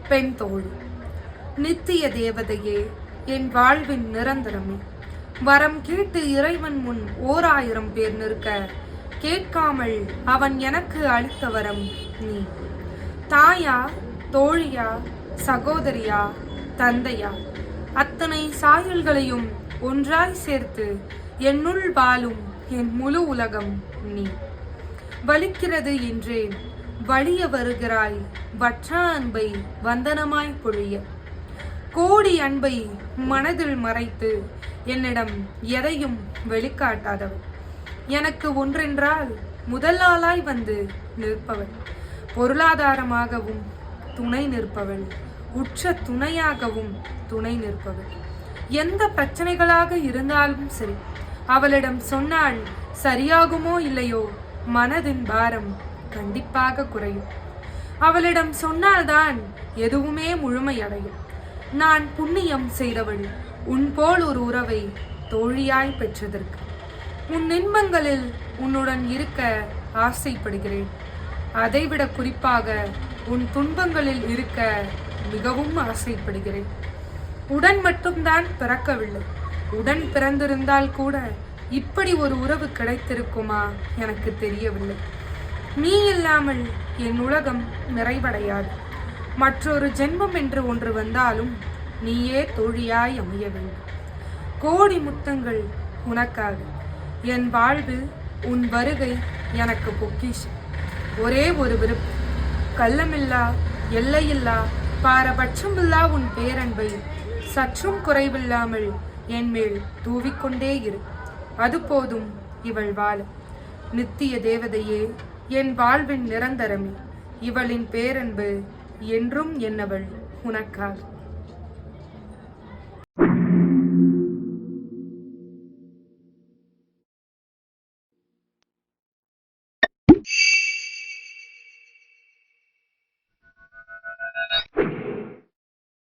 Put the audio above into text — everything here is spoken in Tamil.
பெண் தோழி. நித்திய தேவதையே, என் வாழ்வின் நிரந்தரமே, வரம் கேட்டு இறைவன் முன் 1000 பேர் நிற்க கேட்காமல் அவன் எனக்கு அளித்த வரம் நீ. தாயா, தோழியா, சகோதரியா, தந்தையா, அத்தனை சாயல்களையும் ஒன்றாய் சேர்த்து என்னுள் வாழும் என் முழு உலகம் நீ. வலிக்கிறது என்றேன், வலிய வருகிறாய் வற்றா அன்பை வந்தனமாய் பொழிய. கோடி அன்பை மனதில் மறைத்து என்னிடம் எதையும் வெளிக்காட்டாதவள், எனக்கு ஒன்றென்றால் முதல் ஆளாய் வந்து நிற்பவள், பொருளாதாரமாகவும் துணை நிற்பவள், உற்ற துணையாகவும் துணை நிற்பவள். எந்த பிரச்சனைகளாக இருந்தாலும் சரி, அவளிடம் சொன்னால் சரியாகுமோ இல்லையோ மனதின் பாரம் கண்டிப்பாக குறையும். அவளிடம் சொன்னால்தான் எதுவுமே முழுமையடையும். நான் புண்ணியம் செய்தவள் உன் போல் ஒரு உறவை தோழியாய் பெற்றதற்கு. உன் இன்பங்களில் உன்னுடன் இருக்க ஆசைப்படுகிறேன். அதைவிட குறிப்பாக உன் துன்பங்களில் இருக்க மிகவும் ஆசைப்படுகிறேன். உடன் மட்டும்தான் பிறக்கவில்லை, உடன் பிறந்திருந்தால் கூட இப்படி ஒரு உறவு கிடைத்திருக்குமா எனக்கு தெரியவில்லை. நீ இல்லாமல் என் உலகம் நிறைவடையாது. மற்றொரு ஜென்மம் என்று ஒன்று வந்தாலும் நீயே தோழியாய் அமைய வேண்டும். கோடி முத்தங்கள் உனக்காக. என் வாழ்வு உன் வருகை எனக்கு பொக்கிஷம். ஒரே ஒரு விருப்பம், கள்ளமில்லா, எல்லையில்லா, பாரபட்சமில்லா உன் பேரன்பை சற்றும் குறைவில்லாமல் என் மேல் தூவிக்கொண்டே இரு. அது போதும் இவள் வாழ. நித்திய தேவதையே, என் வாழ்வின் நிரந்தரமே, இவளின் பேரன்பு என்றும் என்னவள் உனக்காக.